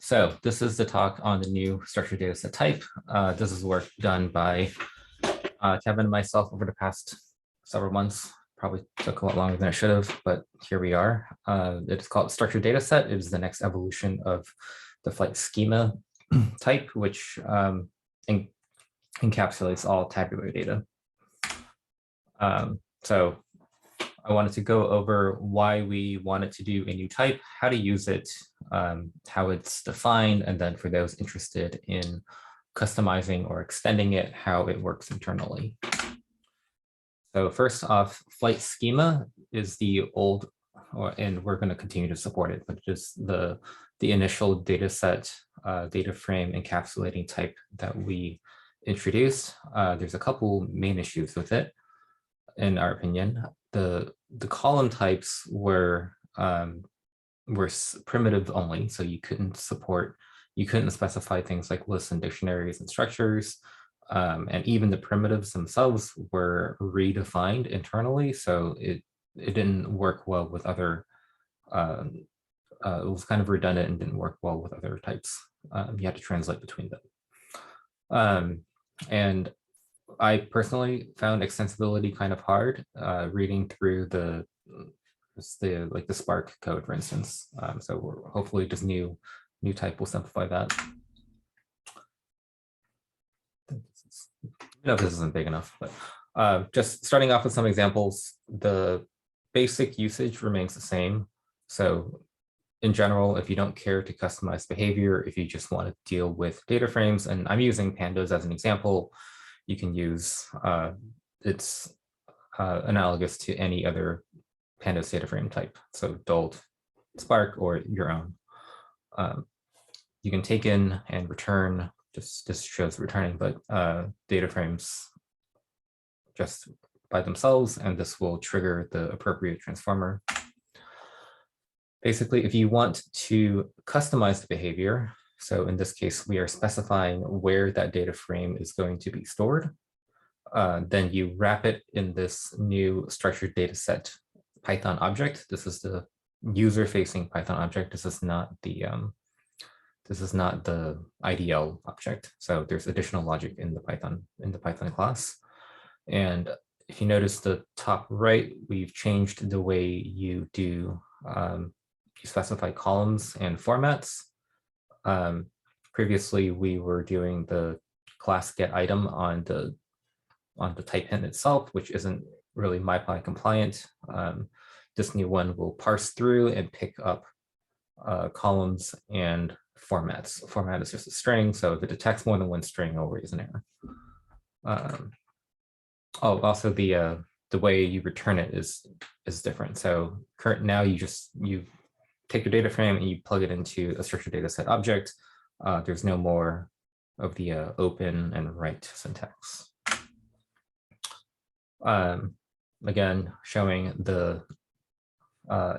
So this is the talk on the new structured dataset type. This is work done by Kevin and myself over the past several months. Probably took a lot longer than it should have, but here we are. It's called structured dataset. It is the next evolution of the Flyte Schema type, which encapsulates all tabular data. So I wanted to go over why we wanted to do a new type, how to use it, how it's defined, and then for those interested in customizing or extending it, how it works internally. So first off, Flyte Schema is the old, and we're going to continue to support it, but just the initial dataset, DataFrame encapsulating type that we introduced. There's a couple main issues with it, in our opinion. The column types were primitive only, so you couldn't specify things like lists and dictionaries and structures, and even the primitives themselves were redefined internally, so it didn't work well with other. It was kind of redundant and didn't work well with other types. You had to translate between them, and I personally found extensibility kind of hard reading through the Spark code, for instance. So hopefully this new type will simplify that. I know if this isn't big enough, but just starting off with some examples, the basic usage remains the same. So in general, if you don't care to customize behavior, if you just want to deal with data frames, and I'm using pandas as an example, you can use, it's analogous to any other pandas data frame type. So Dolt, Spark, or your own. You can take in and return, this shows returning, but data frames just by themselves, and this will trigger the appropriate transformer. Basically, if you want to customize the behavior, so in this case, we are specifying where that data frame is going to be stored. Then you wrap it in this new structured dataset Python object. This is the user-facing Python object. This is not the IDL object. So there's additional logic in the Python class. And if you notice the top right, we've changed the way you do you specify columns and formats. Previously, we were doing the class get item on the type hint itself, which isn't really MyPy compliant. This new one will parse through and pick up columns and formats. Format is just a string, so if it detects more than one string, it'll raise an error. Also the way you return it is different. So now you take your data frame and you plug it into a structured dataset object. There's no more of the open and write syntax. Again, showing the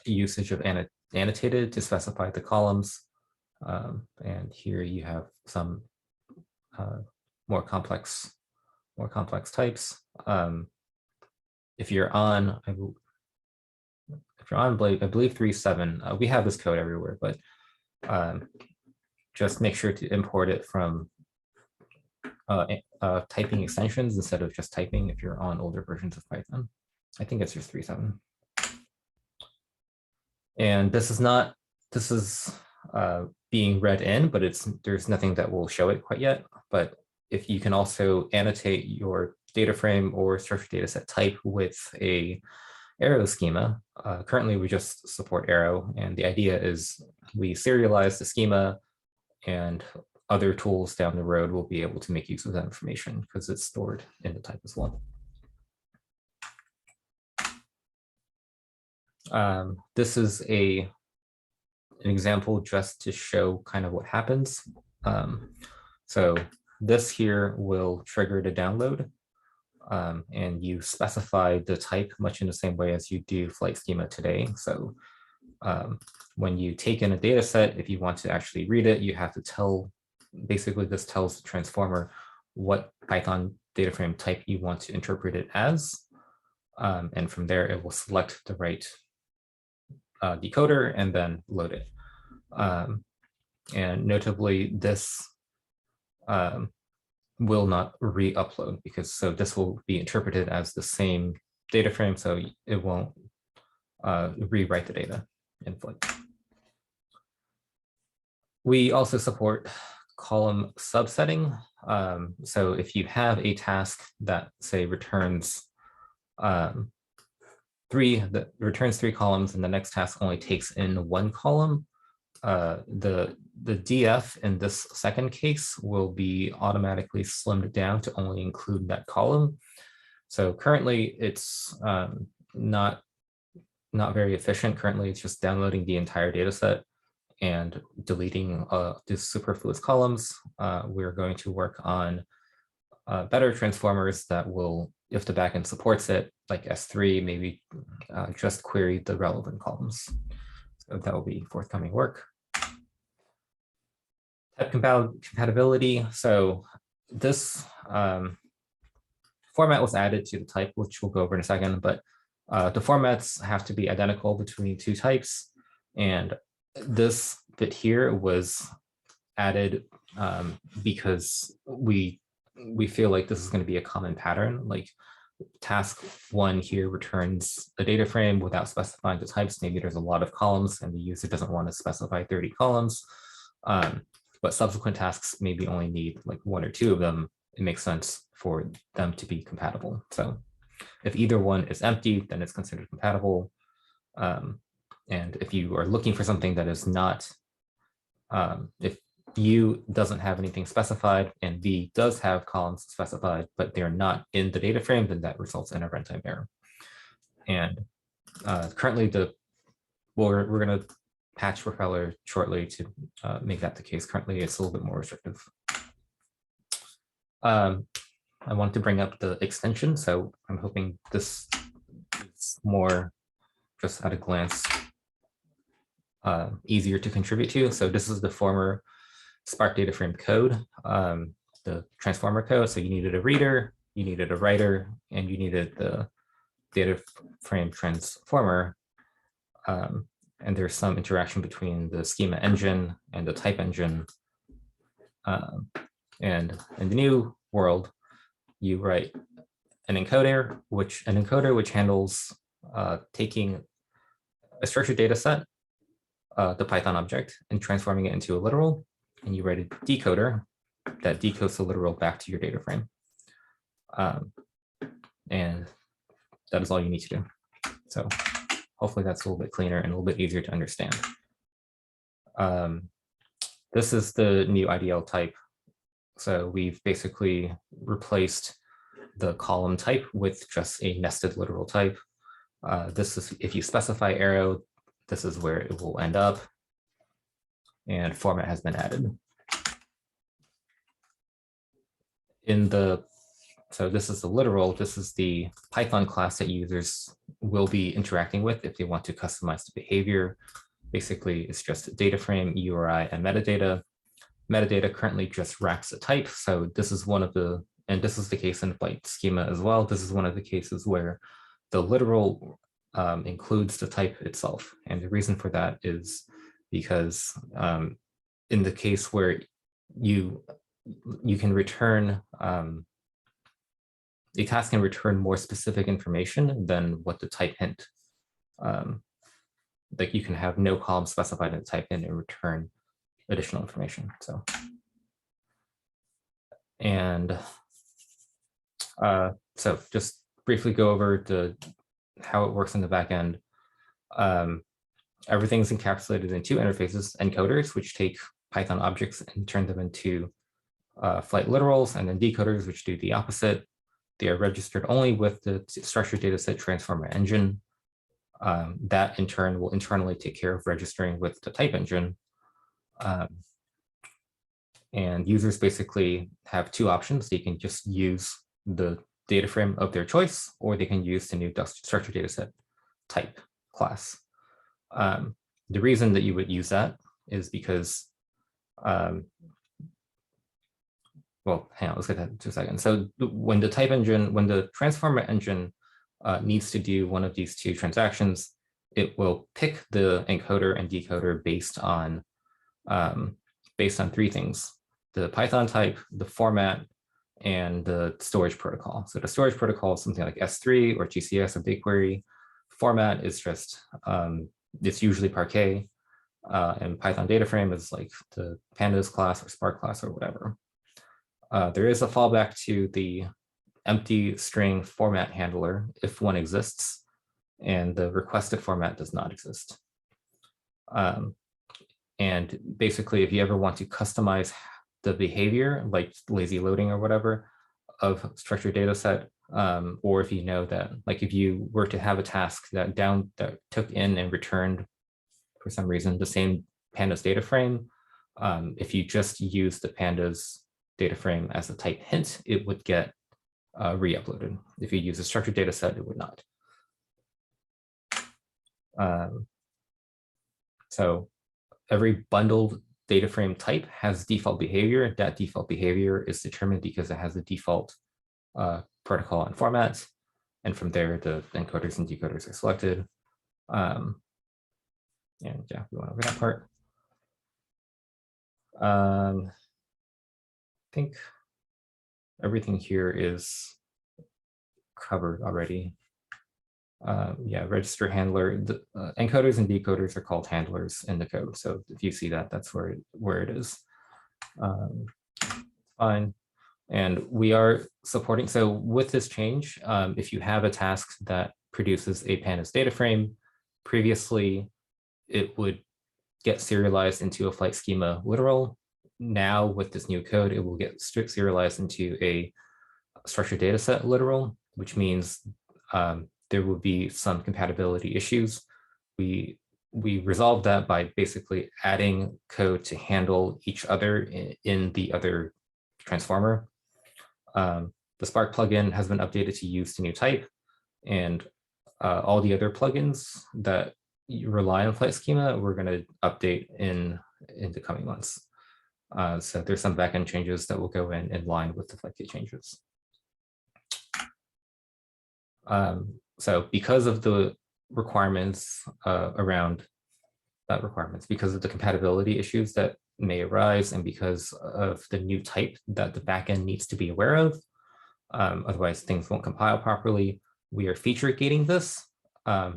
usage of annotated to specify the columns. And here you have some more complex types. If you're on, I believe 3.7, we have this code everywhere, but just make sure to import it from typing extensions instead of just typing if you're on older versions of Python. I think it's just 3.7. And this is being read in, but there's nothing that will show it quite yet. But if you can also annotate your data frame or structured dataset type with a arrow schema. Currently, we just support arrow, and the idea is we serialize the schema, and other tools down the road will be able to make use of that information because it's stored in the type as well. This is an example just to show kind of what happens. So this here will trigger the download, and you specify the type much in the same way as you do Flyte Schema today. So when you take in a data set, if you want to actually read it, you have to tell, basically this tells the transformer what Python data frame type you want to interpret it as. And from there, it will select the right decoder and then load it. And notably, this will not re-upload because this will be interpreted as the same data frame, so it won't rewrite the data in Flyte. We also support column subsetting. So if you have a task that, say, returns three columns and the next task only takes in one column, the DF in this second case will be automatically slimmed down to only include that column. So currently it's not very efficient. Currently it's just downloading the entire data set and deleting the superfluous columns. We're going to work on better transformers that will, if the backend supports it, like S3, maybe just query the relevant columns. So that will be forthcoming work. Type compatibility. So this format was added to the type, which we'll go over in a second, but the formats have to be identical between two types. And this bit here was added because we feel like this is going to be a common pattern. Like task 1 here returns a data frame without specifying the types. Maybe there's a lot of columns and the user doesn't want to specify 30 columns. But subsequent tasks maybe only need like 1 or 2 of them. It makes sense for them to be compatible. So if either one is empty, then it's considered compatible. And if you are looking for something that is not, if U doesn't have anything specified and V does have columns specified, but they're not in the data frame, then that results in a runtime error. And currently we're going to patch Propeller shortly to make that the case. Currently, it's a little bit more restrictive. I want to bring up the extension, so I'm hoping this is more just at a glance easier to contribute to. So this is the former Spark data frame code, the transformer code. So you needed a reader, you needed a writer, and you needed the data frame transformer. And there's some interaction between the schema engine and the type engine. And in the new world, you write an encoder which handles taking a structured data set, the Python object, and transforming it into a literal. And you write a decoder that decodes the literal back to your data frame. And that is all you need to do. So hopefully that's a little bit cleaner and a little bit easier to understand. This is the new IDL type. So we've basically replaced the column type with just a nested literal type. This is, if you specify arrow, this is where it will end up. And format has been added. So this is the literal, this is the Python class that users will be interacting with if they want to customize the behavior. Basically, it's just data frame, URI, and metadata. Metadata currently just wraps a type. So this is one of the, and this is the case in FlyteSchema as well. This is one of the cases where the literal includes the type itself. And the reason for that is because in the case where you can return, the task can return more specific information than what the type hint. Like you can have no column specified in the type hint and return additional information. So, and so just briefly go over how it works in the back end. Everything's encapsulated in 2 interfaces, encoders, which take Python objects and turn them into Flyte literals, and then decoders, which do the opposite. They are registered only with the structured dataset transformer engine. That in turn will internally take care of registering with the type engine. And users basically have 2 options. They can just use the data frame of their choice, or they can use the new structured dataset type class. The reason that you would use that is because, well, hang on, let's get that in 2 seconds. So when the type engine, when the transformer engine needs to do one of these 2 transactions, it will pick the encoder and decoder based on based on three things: the Python type, the format, and the storage protocol. So the storage protocol is something like S3 or GCS or BigQuery. Format is just, it's usually Parquet, and Python DataFrame is like the pandas class or Spark class or whatever. There is a fallback to the empty string format handler if one exists, and the requested format does not exist. And basically, if you ever want to customize the behavior, like lazy loading or whatever, of structured dataset, or if you know that, like if you were to have a task that took in and returned for some reason the same pandas data frame, if you just use the pandas data frame as a type hint, it would get re-uploaded. If you use a structured data set, it would not. So every bundled data frame type has default behavior. That default behavior is determined because it has a default protocol and format. And from there, the encoders and decoders are selected. And yeah, we went over that part. I think everything here is covered already. Yeah, register handler. The encoders and decoders are called handlers in the code. So if you see that, that's where it is. Fine. And we are supporting, so with this change, if you have a task that produces a pandas data frame, previously it would get serialized into a Flyte Schema literal. Now with this new code, it will get serialized into a structured dataset literal, which means there will be some compatibility issues. We resolved that by basically adding code to handle each other in the other transformer. The Spark plugin has been updated to use the new type, and all the other plugins that rely on Flyte Schema, we're going to update in the coming months. So there's some backend changes that will go in line with the Flyte changes. So because of the requirements because of the compatibility issues that may arise, and because of the new type that the backend needs to be aware of, otherwise things won't compile properly, we are feature gating this.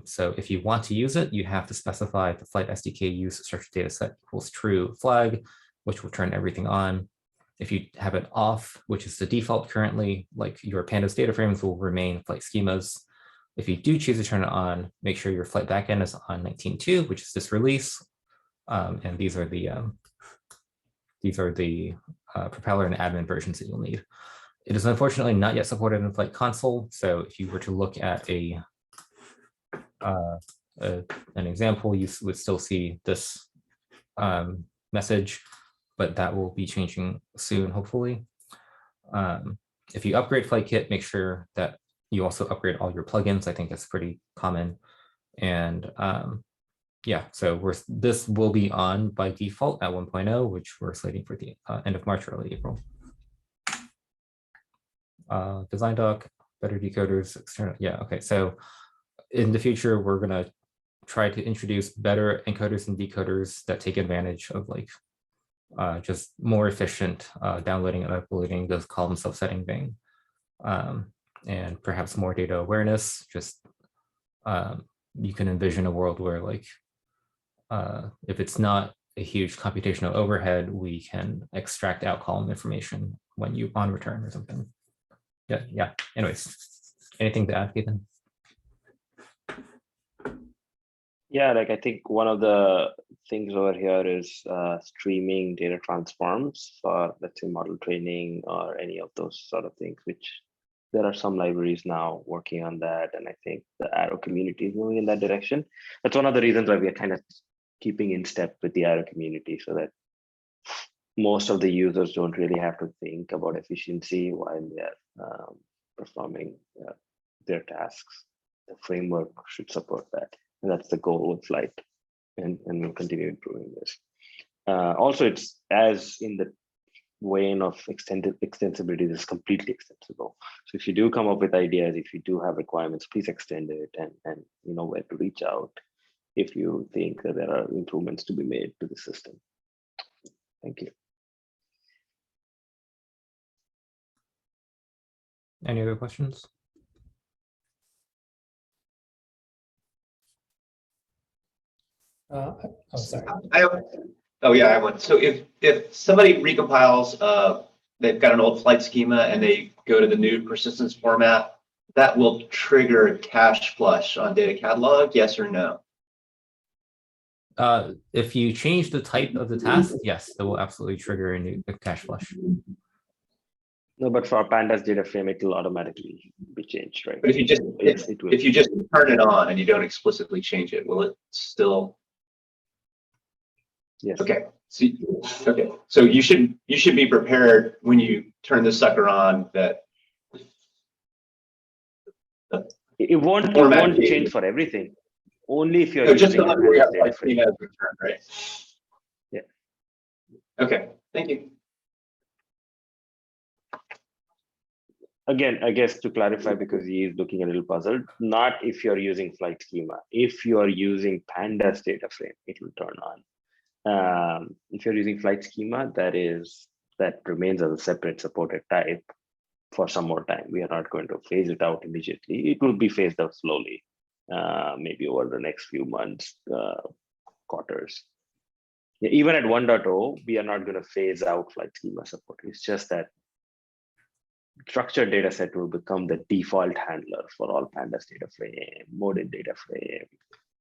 So if you want to use it, you have to specify the Flyte SDK use structured dataset equals true flag, which will turn everything on. If you have it off, which is the default currently, like your pandas data frames will remain Flyte schemas. If you do choose to turn it on, make sure your Flyte backend is on 19.2, which is this release. And these are the propeller and admin versions that you'll need. It is unfortunately not yet supported in Flyte console. So if you were to look at an example, you would still see this message, but that will be changing soon, hopefully. If you upgrade FlyteKit, make sure that you also upgrade all your plugins. I think that's pretty common. And yeah, so this will be on by default at 1.0, which we're slating for the end of March, early April. Design doc, better decoders, external. Yeah, okay. So in the future, we're going to try to introduce better encoders and decoders that take advantage of like just more efficient downloading and uploading, the column subsetting thing, and perhaps more data awareness. Just you can envision a world where like if it's not a huge computational overhead, we can extract out column information when you on return or something. Yeah. Anyways, anything to add, Ethan? Yeah, like I think one of the things over here is streaming data transforms for, let's say, model training or any of those sort of things, which there are some libraries now working on that. And I think the Arrow community is moving in that direction. That's one of the reasons why we are kind of keeping in step with the Arrow community, so that most of the users don't really have to think about efficiency while they're performing their tasks. The framework should support that. And that's the goal with Flyte, and we'll continue improving this. Also, it's as in the vein of extensibility, this is completely extensible. So if you do come up with ideas, if you do have requirements, please extend it, and you know where to reach out if you think that there are improvements to be made to the system. Thank you. Any other questions? Oh, sorry. Oh yeah, I have one. So if somebody recompiles, they've got an old Flyte schema and they go to the new persistence format, that will trigger a cache flush on data catalog, yes or no? If you change the type of the task, yes, that will absolutely trigger a cache flush. No, but for pandas data frame, it will automatically be changed, right? But if you just Yes, it will. if you just turn it on and you don't explicitly change it, will it still? Yes. Okay. So you should be prepared when you turn this sucker on that It won't format change for everything. Only if you're no, just using the one where you have pandas data like frame. schema as return, right? Yeah. Okay. Thank you. Again, I guess to clarify, because he is looking a little puzzled, not if you're using Flyte Schema. If you are using pandas data frame, it will turn on. If you're using Flyte Schema, that remains as a separate supported type for some more time. We are not going to phase it out immediately. It will be phased out slowly, maybe over the next few months, quarters. Yeah, even at 1.0, we are not going to phase out Flyte Schema support. It's just that structured dataset will become the default handler for all pandas data frame, modin data frame,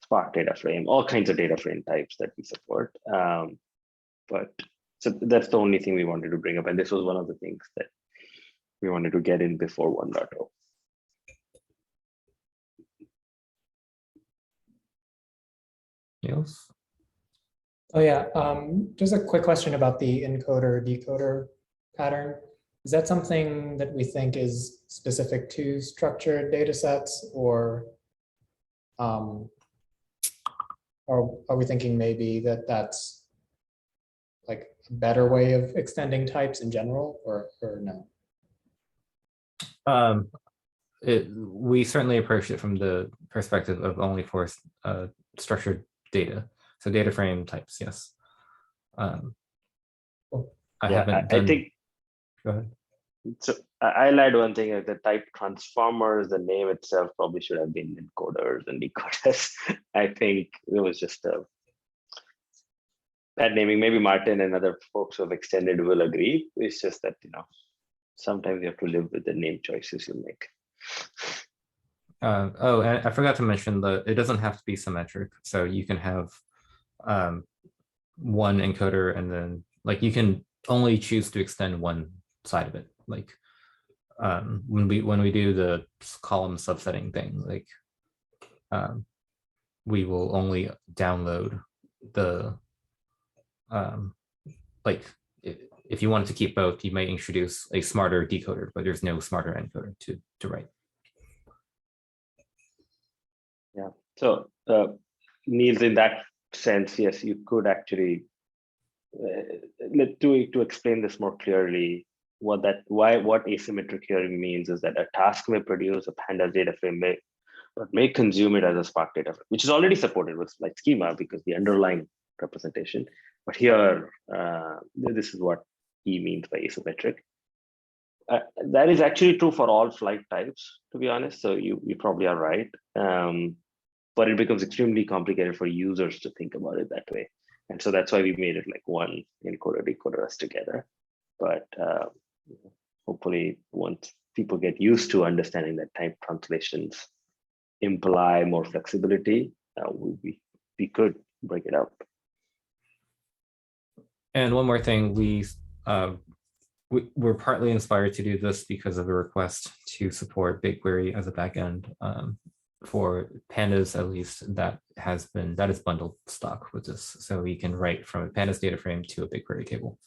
Spark data frame, all kinds of data frame types that we support. But so that's the only thing we wanted to bring up. And this was one of the things that we wanted to get in before 1.0. Niels? Oh yeah, just a quick question about the encoder decoder pattern. Is that something that we think is specific to structured data sets, or are we thinking maybe that that's like a better way of extending types in general, or no? We certainly approach it from the perspective of only for structured data. So data frame types, yes. I haven't done. I think. Go ahead. So I'll add one thing: the type transformers, the name itself probably should have been encoders and decoders. I think it was just a bad naming. Maybe Martin and other folks who have extended will agree. It's just that, sometimes you have to live with the name choices you make. Oh, and I forgot to mention that it doesn't have to be symmetric. So you can have one encoder, and then like you can only choose to extend one side of it. Like when we do the column subsetting thing, like we will only download the like if you wanted to keep both, you might introduce a smarter decoder, but there's no smarter encoder to write. Yeah. So Niels, in that sense, yes, you could actually to explain this more clearly. What asymmetric here means is that a task may produce a pandas data frame, but may consume it as a Spark data frame, which is already supported with like schema because the underlying representation. But here, this is what he means by asymmetric. That is actually true for all Flyte types, to be honest. So you probably are right. But it becomes extremely complicated for users to think about it that way. And so that's why we made it like one encoder decoder us together. But hopefully once people get used to understanding that type translations imply more flexibility, we could break it up. And one more thing, we're partly inspired to do this because of a request to support BigQuery as a backend for pandas, at least that is bundled stock with this. So we can write from a pandas data frame to a BigQuery table.